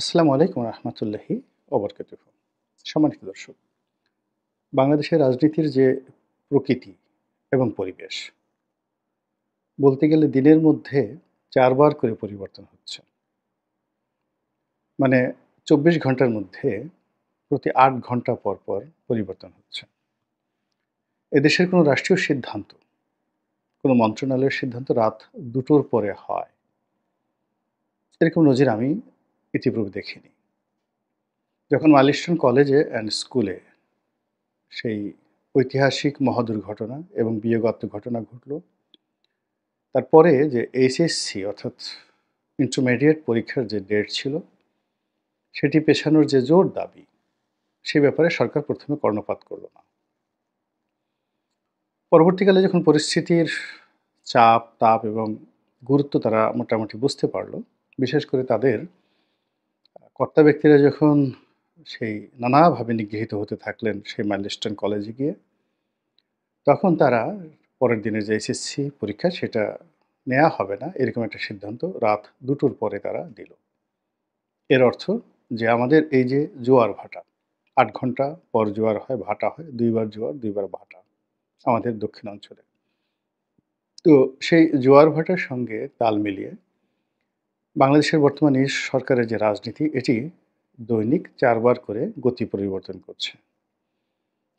আসসালামু আলাইকুম রহমতুল্লাহি ওবরকাতুহু। সম্মানিত দর্শক, বাংলাদেশের রাজনীতির যে প্রকৃতি এবং পরিবেশ, বলতে গেলে দিনের মধ্যে ৪ বার করে পরিবর্তন হচ্ছে। মানে ২৪ ঘন্টার মধ্যে প্রতি ৮ ঘন্টা পর, পর পরিবর্তন হচ্ছে। এদেশের কোনো রাষ্ট্রীয় সিদ্ধান্ত, কোনো মন্ত্রণালয়ের সিদ্ধান্ত রাত ২টোর পরে হয়। এরকম নজির আমি ইতিপূর্বে দেখিনি। যখন মাইলস্টোন কলেজে অ্যান্ড স্কুলে সেই ঐতিহাসিক মহাদুর্ঘটনা এবং বিয়োগাত্মক ঘটনা ঘটল, তারপরে যে এইচএসসি অর্থাৎ ইন্টারমিডিয়েট পরীক্ষার যে ডেট ছিল, সেটি পেছানোর যে জোর দাবি, সে ব্যাপারে সরকার প্রথমে কর্ণপাত করল না। পরবর্তীকালে যখন পরিস্থিতির চাপ, তাপ এবং গুরুত্ব তারা মোটামুটি বুঝতে পারল, বিশেষ করে তাদের কর্তা ব্যক্তিরা যখন সেই নানাভাবে নিগৃহীত হতে থাকলেন সেই মাইলস্টোন কলেজে গিয়ে, তখন তারা পরের দিনের যে এইচএসসি পরীক্ষা সেটা নেওয়া হবে না, এরকম একটা সিদ্ধান্ত রাত ২টোর পরে তারা দিল। এর অর্থ যে আমাদের এই যে জোয়ার ভাটা, ৮ ঘন্টা পর জোয়ার হয়, ভাটা হয়, ২ বার জোয়ার, ২ বার ভাটা আমাদের দক্ষিণাঞ্চলে। তো সেই জোয়ার ভাটার সঙ্গে তাল মিলিয়ে বাংলাদেশের বর্তমান এই সরকারের যে রাজনীতি, এটি দৈনিক ৪ বার করে গতি পরিবর্তন করছে।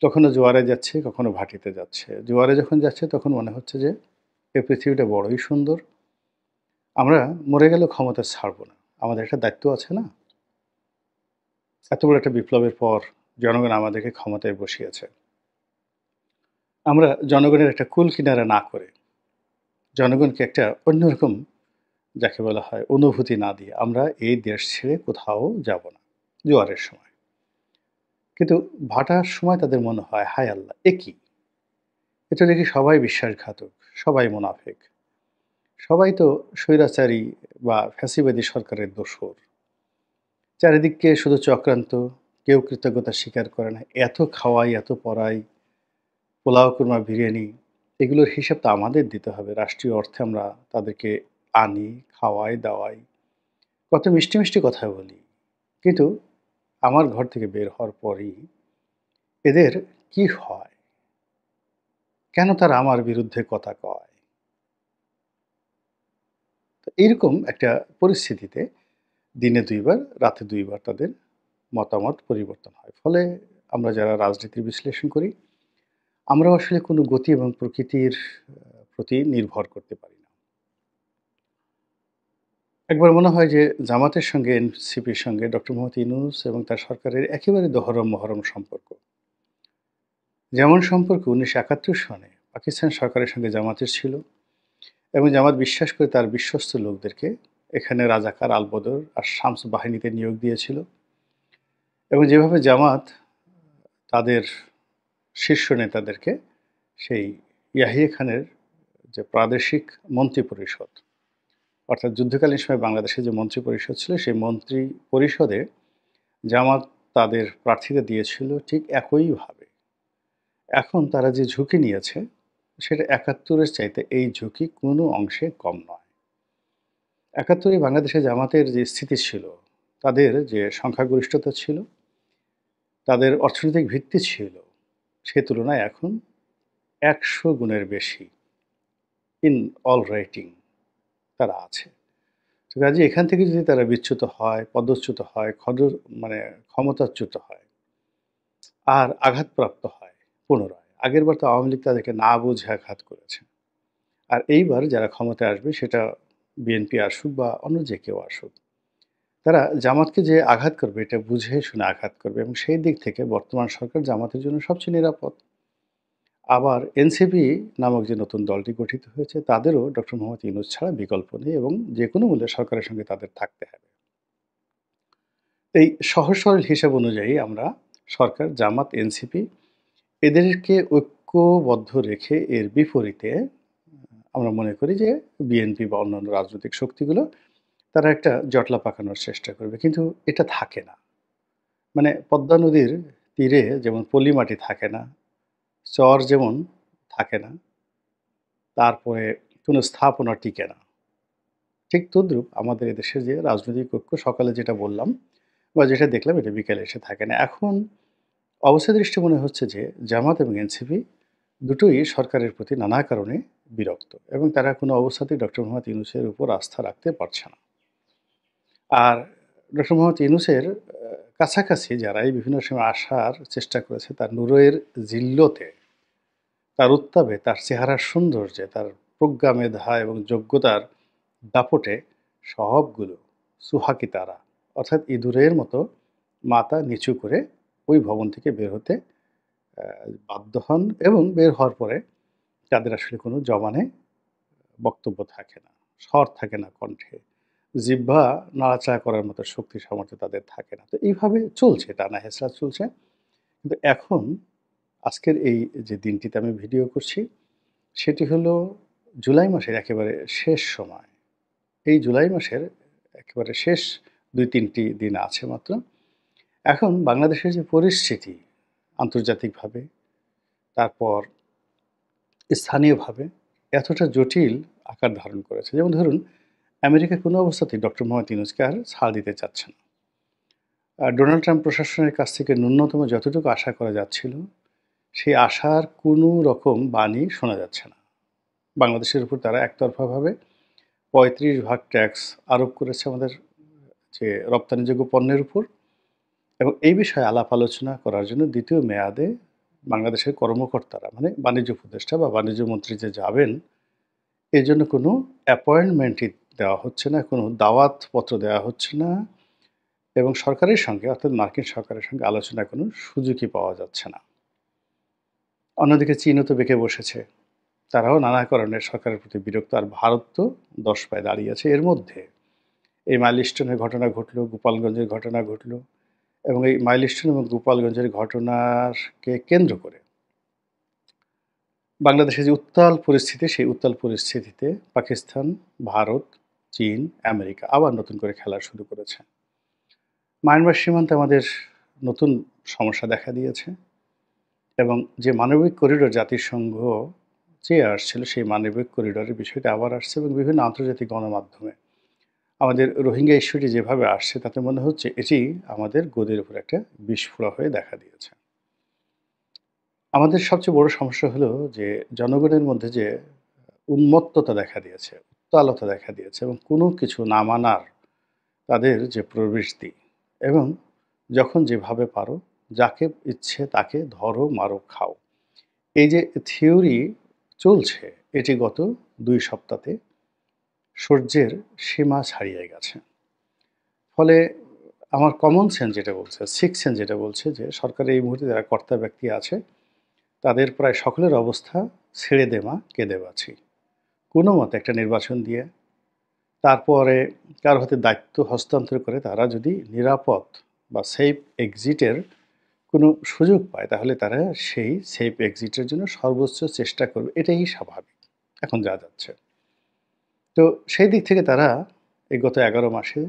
কখনো জোয়ারে যাচ্ছে, কখনো ভাটিতে যাচ্ছে। জোয়ারে যখন যাচ্ছে তখন মনে হচ্ছে যে এই পৃথিবীটা বড়ই সুন্দর। আমরা মরে গেলেও ক্ষমতা ছাড়ব না। আমাদের একটা দায়িত্ব আছে না? এত বড় একটা বিপ্লবের পর জনগণ আমাদেরকে ক্ষমতায় বসিয়েছে। আমরা জনগণের একটা কুল কিনারা না করে, জনগণকে একটা অন্যরকম যাকে বলা হয় অনুভূতি না দিয়ে আমরা এই দেশ ছেড়ে কোথাও যাব না জোয়ারের সময়। কিন্তু ভাটার সময় তাদের মনে হয়, হায় আল্লাহ! এ কি? এটা দেখি সবাই বিশ্বাসঘাতক, সবাই মুনাফিক। সবাই তো স্বৈরাচারী বা ফ্যাসিবাদী সরকারের দোসর। চারিদিকে শুধু চক্রান্ত, কেউ কৃতজ্ঞতা স্বীকার করে না। এত খাওয়াই, এত পড়াই, পোলাও, কুরমা, বিরিয়ানি এগুলোর হিসাব তো আমাদের দিতে হবে। রাষ্ট্রীয় অর্থে আমরা তাদেরকে আনি, খাওয়াই, দাওয়াই। কত মিষ্টি, মিষ্টি কথা বলি। কিন্তু আমার ঘর থেকে বের হওয়ার পরই এদের কি হয়? কেন তারা আমার বিরুদ্ধে কথা কয়? তো এইরকম একটা পরিস্থিতিতে দিনে ২ বার, রাতে ২ বার তাদের মতামত পরিবর্তন হয়। ফলে আমরা যারা রাজনীতির বিশ্লেষণ করি, আমরাও আসলে কোনো গতি এবং প্রকৃতির প্রতি নির্ভর করতে পারি না। একবার মনে হয় যে জামাতের সঙ্গে এনসিপির সঙ্গে ডক্টর মোহাম্মদ ইউনূস এবং তার সরকারের একেবারে দহরম-মহরম সম্পর্ক। যেমন সম্পর্ক ১৯৭১ সনে পাকিস্তান সরকারের সঙ্গে জামাতের ছিল এবং জামাত বিশ্বাস করে তার বিশ্বস্ত লোকদেরকে এখানে রাজাকার, আলবদর আর শামস বাহিনীতে নিয়োগ দিয়েছিল এবং যেভাবে জামাত তাদের শীর্ষ নেতাদেরকে সেই ইয়াহিয়া খানের যে প্রাদেশিক মন্ত্রিপরিষদ, অর্থাৎ যুদ্ধকালীন সময়ে বাংলাদেশে যে মন্ত্রিপরিষদ ছিল, সেই মন্ত্রী পরিষদে জামাত তাদের প্রার্থীদের দিয়েছিল ঠিক একইভাবে। এখন তারা যে ঝুঁকি নিয়েছে, সেটা ৭১-এর চাইতে এই ঝুঁকি কোনো অংশে কম নয়। ৭১-এ বাংলাদেশে জামাতের যে স্থিতি ছিল, তাদের যে সংখ্যাগরিষ্ঠতা ছিল, তাদের অর্থনৈতিক ভিত্তি ছিল, সে তুলনায় এখন ১০০ গুণের বেশি ইন অল রেটিং তারা আছে। তো কাজেই এখান থেকে যদি তারা বিচ্যুত হয়, পদচ্যুত হয়, মানে ক্ষমতাচ্যুত হয় আর আঘাতপ্রাপ্ত হয় পুনরায়। আগেরবার তো আওয়ামী লীগ তাদেরকে না বুঝে আঘাত করেছে। আর এইবার যারা ক্ষমতায় আসবে সেটা বিএনপি আসুক বা অন্য যে কেউ আসুক, তারা জামাতকে যে আঘাত করবে এটা বুঝে শুনে আঘাত করবে এবং সেই দিক থেকে বর্তমান সরকার জামাতের জন্য সবচেয়ে নিরাপদ। আবার এনসিপি নামক যে নতুন দলটি গঠিত হয়েছে তাদেরও ডক্টর মোহাম্মদ ইউনূস ছাড়া বিকল্প নেই এবং যেকোনো মূল্যে সরকারের সঙ্গে তাদের থাকতে হবে। এই সহজ সরল হিসাব অনুযায়ী আমরা সরকার, জামাত, এনসিপি এদেরকে ঐক্যবদ্ধ রেখে এর বিপরীতে আমরা মনে করি যে বিএনপি বা অন্যান্য রাজনৈতিক শক্তিগুলো তারা একটা জটলা পাকানোর চেষ্টা করবে। কিন্তু এটা থাকে না। মানে পদ্মা নদীর তীরে যেমন পলি মাটি থাকে না, চর যেমন থাকে না, তারপরে কোনো স্থাপনা টিকে না। ঠিক তদ্রূপ আমাদের এদেশের যে রাজনৈতিক ঐক্য, সকালে যেটা বললাম, বা যেটা দেখলাম এটা বিকেলে এসে থাকে না। এখন অবস্থা দৃষ্টে মনে হচ্ছে যে জামাত এবং এনসিপি দুটোই সরকারের প্রতি নানা কারণে বিরক্ত এবং তারা কোনো অবস্থাতেই ডক্টর মোহাম্মদ ইউনূসের উপর আস্থা রাখতে পারছে না। আর ডক্টর মোহাম্মদ ইউনূসের কাছাকাছি যারা এই বিভিন্ন সময় আসার চেষ্টা করেছে তার নূরের জিল্লতে, তার উত্তাপে, তার চেহারার সৌন্দর্যে, তার প্রজ্ঞা, মেধা এবং যোগ্যতার দাপটে সবগুলো সুহাকি তারা অর্থাৎ ইঁদুরের মতো মাথা নিচু করে ওই ভবন থেকে বের হতে বাধ্য হন এবং বের হওয়ার পরে তাদের আসলে কোনো জবানে বক্তব্য থাকে না, স্বর থাকে না কণ্ঠে, জিহ্বা নাড়াচাড়া করার মতো শক্তি সামর্থ্য তাদের থাকে না। তো এইভাবে চলছে, টানা হেঁচড়া চলছে। কিন্তু এখন আজকের এই যে দিনটিতে আমি ভিডিও করছি সেটি হলো জুলাই মাসের একেবারে শেষ সময়। এই জুলাই মাসের একেবারে শেষ ২-৩টি দিন আছে মাত্র। এখন বাংলাদেশের যে পরিস্থিতি আন্তর্জাতিকভাবে, তারপর স্থানীয়ভাবে এতটা জটিল আকার ধারণ করেছে। যেমন ধরুন, আমেরিকা কোনো অবস্থাতেই ডক্টর মোহাম্মদ ইউনূসকে আর ছাড় দিতে চাচ্ছে না। ডোনাল্ড ট্রাম্প প্রশাসনের কাছ থেকে ন্যূনতম যতটুকু আশা করা যাচ্ছিল, সেই আশার কোনো রকম বাণী শোনা যাচ্ছে না। বাংলাদেশের উপর তারা একতরফাভাবে ৩৫% ট্যাক্স আরোপ করেছে আমাদের যে রপ্তানিযোগ্য পণ্যের উপর, এবং এই বিষয়ে আলাপ আলোচনা করার জন্য দ্বিতীয় মেয়াদে বাংলাদেশের কর্মকর্তারা মানে বাণিজ্য উপদেষ্টা বা বাণিজ্য মন্ত্রী যে যাবেন, এর জন্য কোনো অ্যাপয়েন্টমেন্টই দেওয়া হচ্ছে না, কোনো দাওয়াতপত্র দেওয়া হচ্ছে না এবং সরকারের সঙ্গে অর্থাৎ মার্কিন সরকারের সঙ্গে আলোচনার কোনো সুযোগই পাওয়া যাচ্ছে না। অন্যদিকে চীনও তো বেঁকে বসেছে। তারাও নানা কারণে সরকারের প্রতি বিরক্ত। আর ভারত তো ১০ পায়ে দাঁড়িয়ে আছে। এর মধ্যে এই মাইলস্টোনের ঘটনা ঘটল, গোপালগঞ্জের ঘটনা ঘটল এবং এই মাইলস্টোন এবং গোপালগঞ্জের ঘটনাকে কেন্দ্র করে বাংলাদেশে যে উত্তাল পরিস্থিতি, সেই উত্তাল পরিস্থিতিতে পাকিস্তান, ভারত, চীন, আমেরিকা আবার নতুন করে খেলা শুরু করেছে। মায়ানমার সীমান্তে আমাদের নতুন সমস্যা দেখা দিয়েছে এবং যে মানবিক করিডোর জাতিসংঘ চেয়ে আসছিল, সেই মানবিক করিডোরের বিষয়টা আবার আসছে এবং বিভিন্ন আন্তর্জাতিক গণমাধ্যমে আমাদের রোহিঙ্গা ইস্যুটি যেভাবে আসছে তাতে মনে হচ্ছে এটি আমাদের গদির উপর একটা বিস্ফোরা হয়ে দেখা দিয়েছে। আমাদের সবচেয়ে বড় সমস্যা হলো যে জনগণের মধ্যে যে উন্মত্ততা দেখা দিয়েছে, উত্তালতা দেখা দিয়েছে এবং কোনো কিছু না মানার তাদের যে প্রবৃত্তি এবং যখন যেভাবে পারো যাকে ইচ্ছে তাকে ধরো, মারো, খাও। এই যে থিওরি চলছে এটি গত ২ সপ্তাহে সহ্যের সীমা ছাড়িয়ে গেছে। ফলে আমার কমন সেন্স যেটা বলছে, সিক্স সেন্স যেটা বলছে যে সরকারের এই মুহূর্তে যারা কর্তা ব্যক্তি আছে তাদের প্রায় সকলের অবস্থা ছেড়ে দে মা কেঁদে বাঁচি। কোনো মতে একটা নির্বাচন দিয়ে তারপরে কারো হাতে দায়িত্ব হস্তান্তর করে তারা যদি নিরাপদ বা সেফ এক্সিটের কোনো সুযোগ পায় তাহলে তারা সেই সেফ এক্সিটের জন্য সর্বোচ্চ চেষ্টা করবে। এটাই স্বাভাবিক এখন যা যাচ্ছে। তো সেই দিক থেকে তারা এই গত ১১ মাসে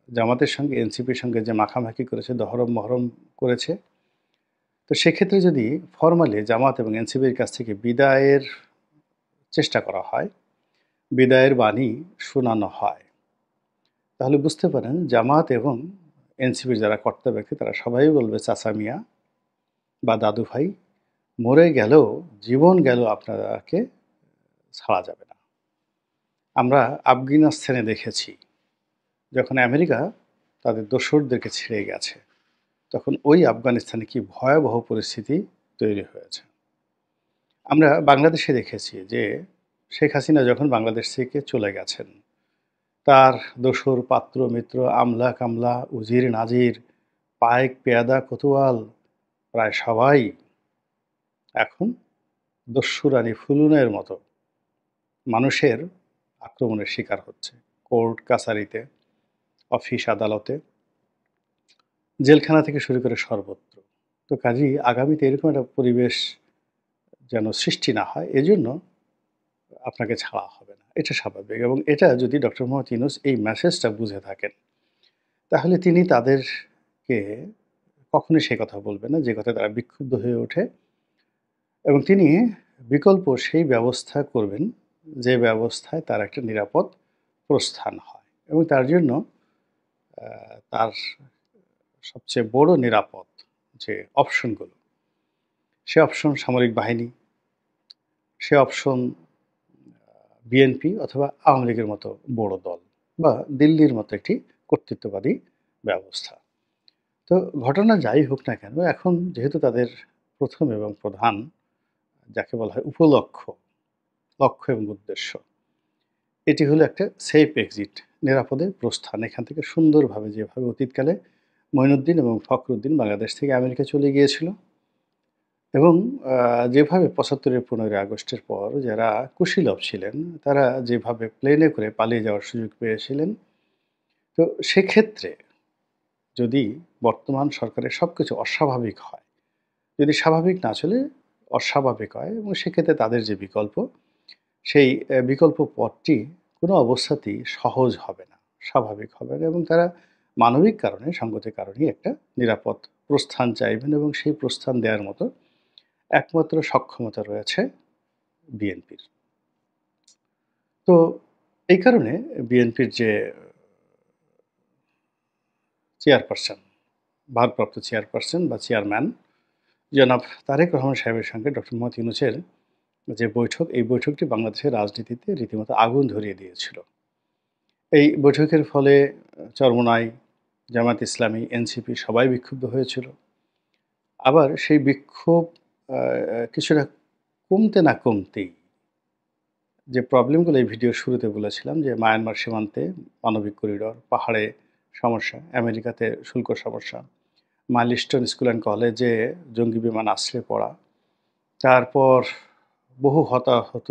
জামাতের সঙ্গে এনসিপির সঙ্গে যে মাখামাখি করেছে, দহরম মহরম করেছে, তো সেক্ষেত্রে যদি ফরমালি জামাত এবং এনসিপির কাছ থেকে বিদায়ের চেষ্টা করা হয়, বিদায়ের বাণী শোনানো হয়, তাহলে বুঝতে পারেন জামাত এবং এনসিপির যারা কর্তা ব্যক্তি তারা সবাই বলবে চাচা মিয়া বা দাদু ভাই, মরে গেলেও জীবন গেল আপনাকে ছাড়া যাবে না। আমরা আফগানিস্তানে দেখেছি যখন আমেরিকা তাদের দোসরদেরকে ছেড়ে গেছে তখন ওই আফগানিস্তানে কি ভয়াবহ পরিস্থিতি তৈরি হয়েছে। আমরা বাংলাদেশে দেখেছি যে শেখ হাসিনা যখন বাংলাদেশ থেকে চলে গেছেন, তার দোসর, পাত্র, মিত্র, আমলা কামলা, উজির নাজির, পায়েক, পেয়াদা, কোতোয়াল প্রায় সবাই এখন দস্যুরানী ফুলুনের মতো মানুষের আক্রমণের শিকার হচ্ছে। কোর্ট কাছারিতে, অফিস আদালতে, জেলখানা থেকে শুরু করে সর্বত্র। তো কাজেই আগামীতে এরকম একটা পরিবেশ যেন সৃষ্টি না হয়, এজন্য আপনাকে ছাড়া হবে না। এটা স্বাভাবিক এবং এটা যদি ডক্টর মোহাম্মদ ইউনূস এই মেসেজটা বুঝে থাকেন, তাহলে তিনি তাদেরকে কখনোই সে কথা বলবেন না যে কথায় তারা বিক্ষুব্ধ হয়ে ওঠে এবং তিনি বিকল্প সেই ব্যবস্থা করবেন যে ব্যবস্থায় তার একটা নিরাপদ প্রস্থান হয় এবং তার জন্য তার সবচেয়ে বড় নিরাপদ যে অপশনগুলো, সে অপশন সামরিক বাহিনী, সে অপশন বিএনপি অথবা আওয়ামী লীগের মতো বড় দল বা দিল্লির মতো একটি কর্তৃত্ববাদী ব্যবস্থা। তো ঘটনা যাই হোক না কেন, এখন যেহেতু তাদের প্রথম এবং প্রধান যাকে বলা হয় উপলক্ষ্য, লক্ষ্য এবং উদ্দেশ্য, এটি হলো একটা সেফ এক্সিট, নিরাপদে প্রস্থান। এখান থেকে সুন্দরভাবে যেভাবে অতীতকালে মঈনুদ্দিন এবং ফখরুদ্দিন বাংলাদেশ থেকে আমেরিকা চলে গিয়েছিল এবং যেভাবে ৭৫-এর ১৫ই আগস্টের পর যারা কুশীলব ছিলেন, তারা যেভাবে প্লেনে করে পালিয়ে যাওয়ার সুযোগ পেয়েছিলেন, তো সেক্ষেত্রে যদি বর্তমান সরকারের সবকিছু অস্বাভাবিক হয়, যদি স্বাভাবিক না চলে অস্বাভাবিক হয় এবং সেক্ষেত্রে তাদের যে বিকল্প, সেই বিকল্প পথটি কোনো অবস্থাতেই সহজ হবে না, স্বাভাবিক হবে না এবং তারা মানবিক কারণে, সঙ্গতির কারণেই একটা নিরাপদ প্রস্থান চাইবেন এবং সেই প্রস্থান দেওয়ার মতো একমাত্র সক্ষমতা রয়েছে বিএনপির। তো এই কারণে বিএনপির যে চেয়ারপারসন, ভারপ্রাপ্ত চেয়ারপারসন বা চেয়ারম্যান জনাব তারেক রহমান সাহেবের সঙ্গে ডক্টর মোহাম্মদ ইউনূসের যে বৈঠক, এই বৈঠকটি বাংলাদেশের রাজনীতিতে রীতিমতো আগুন ধরিয়ে দিয়েছিল। এই বৈঠকের ফলে চরমোনাই, জামায়াত ইসলামী, এনসিপি সবাই বিক্ষুব্ধ হয়েছিল। আবার সেই বিক্ষোভ আ আ কিছুটা কমতে না কমতেই যে প্রবলেমগুলো এই ভিডিওর শুরুতে বলেছিলাম যে মায়ানমার সীমান্তে মানবিক করিডোর, পাহাড়ে সমস্যা, আমেরিকাতে শুল্ক সমস্যা, মাইলস্টোন স্কুল অ্যান্ড কলেজে জঙ্গি বিমান আশ্রয়ে পড়া, তারপর বহু হতাহত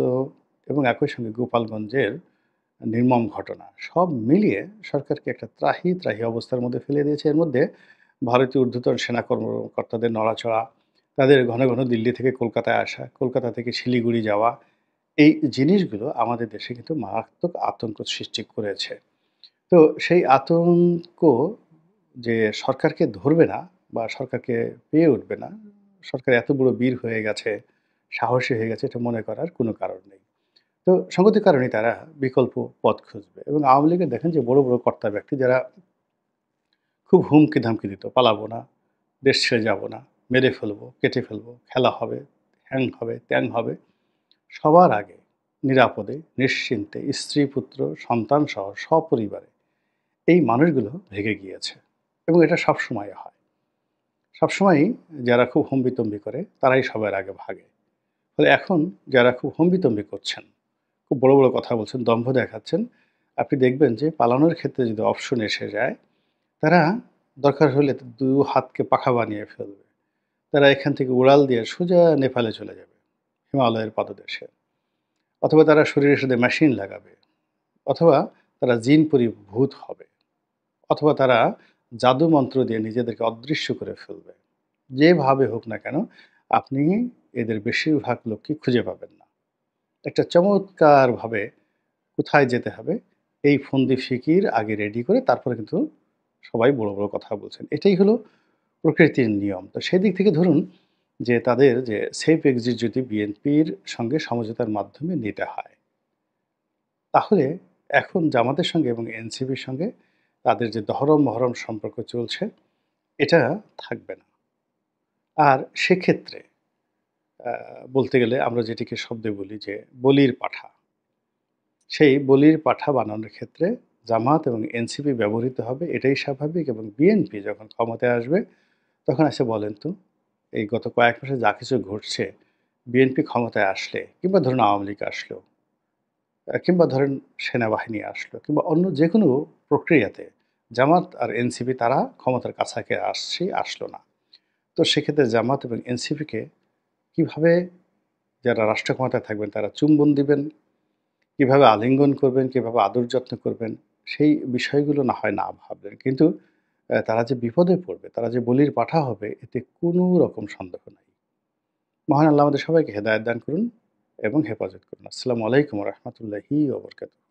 এবং একই সঙ্গে গোপালগঞ্জের নির্মম ঘটনা। সব মিলিয়ে সরকারকে একটা ত্রাহি, ত্রাহি অবস্থার মধ্যে ফেলে দিয়েছে। এর মধ্যে ভারতীয় ঊর্ধ্বতন সেনা কর্মকর্তাদের নড়াচড়া, তাদের ঘন, ঘন দিল্লি থেকে কলকাতায় আসা, কলকাতা থেকে শিলিগুড়ি যাওয়া, এই জিনিসগুলো আমাদের দেশে কিন্তু মারাত্মক আতঙ্ক সৃষ্টি করেছে। তো সেই আতঙ্ক যে সরকারকে ধরবে না বা সরকারকে পেয়ে উঠবে না, সরকার এত বড় বীর হয়ে গেছে, সাহসী হয়ে গেছে, এটা মনে করার কোনো কারণ নেই। তো সঙ্গতির কারণেই তারা বিকল্প পথ খুঁজবে এবং আওয়ামী লীগের দেখেন যে বড়, বড় কর্তা ব্যক্তি যারা খুব হুমকি-ধামকি দিত, পালাবো না, দেশ ছেড়ে যাবো না, মেরে ফেলবো, কেটে ফেলবো, খেলা হবে, হ্যাং হবে, ত্যাং হবে। সবার আগে নিরাপদে, নিশ্চিন্তে স্ত্রী-পুত্র, সন্তানসহ সপরিবারে এই মানুষগুলো ভেগে গিয়েছে এবং এটা সবসময় হয়। সবসময়ই যারা খুব হম্বিতম্বি করে তারাই সবার আগে ভাগে। ফলে এখন যারা খুব হম্বিতম্বি করছেন, খুব বড়, বড় কথা বলছেন, দম্ভ দেখাচ্ছেন, আপনি দেখবেন যে পালানোর ক্ষেত্রে যদি অপশন এসে যায়, তারা দরকার হলে ২ হাতকে পাখা বানিয়ে ফেলবে। তারা এখান থেকে উড়াল দিয়ে সোজা নেপালে চলে যাবে, হিমালয়ের পাদদেশে। অথবা তারা শরীরের সাথে মেশিন লাগাবে, অথবা তারা জিন-পরি ভূত হবে, অথবা তারা জাদু মন্ত্র দিয়ে নিজেদেরকে অদৃশ্য করে ফেলবে। যেভাবে হোক না কেন, আপনি এদের বেশিরভাগ লোককে খুঁজে পাবেন না। একটা চমৎকারভাবে কোথায় যেতে হবে, এই ফন্দি ফিকির আগে রেডি করে তারপরে কিন্তু সবাই বড়, বড় কথা বলছেন। এটাই হলো প্রকৃতির নিয়ম। তো সেদিক থেকে ধরুন যে তাদের যে সেফ এক্সিট যদি বিএনপির সঙ্গে সমঝোতার মাধ্যমে নিতে হয়, তাহলে এখন জামাতের সঙ্গে এবং এনসিপির সঙ্গে তাদের যে দহরম-মহরম সম্পর্ক চলছে, এটা থাকবে না। আর সেক্ষেত্রে আ বলতে গেলে আমরা যেটিকে শব্দে বলি যে বলির পাঠা। সেই বলির পাঠা বানানোর ক্ষেত্রে জামাত এবং এনসিপি ব্যবহৃত হবে, এটাই স্বাভাবিক এবং বিএনপি যখন ক্ষমতায় আসবে তখন এসে বলেন তো, এই গত কয়েক মাসে যা কিছু ঘটছে, বিএনপি ক্ষমতায় আসলে কিংবা ধরুন আওয়ামী লীগ আসলো, কিংবা ধরেন সেনাবাহিনী আসলো কিংবা অন্য যেকোনো প্রক্রিয়াতে জামাত আর এনসিপি তারা ক্ষমতার কাছাকাছি আসলো না। তো সেক্ষেত্রে জামাত এবং এনসিপিকে কিভাবে যারা রাষ্ট্র ক্ষমতায় থাকবেন তারা চুম্বন দিবেন, কিভাবে আলিঙ্গন করবেন, কিভাবে আদর যত্ন করবেন, সেই বিষয়গুলো না হয় না ভাবলেন। কিন্তু তারা যে বিপদে পড়বে, তারা যে বলির পাঠা হবে এতে কোনো রকম সন্দেহ নাই। মহান আল্লাহ আমাদের সবাইকে হেদায়েত দান করুন এবং হেফাজত করুন। আসসালামু আলাইকুম ওয়া রাহমাতুল্লাহি ওয়া বারাকাতুহু।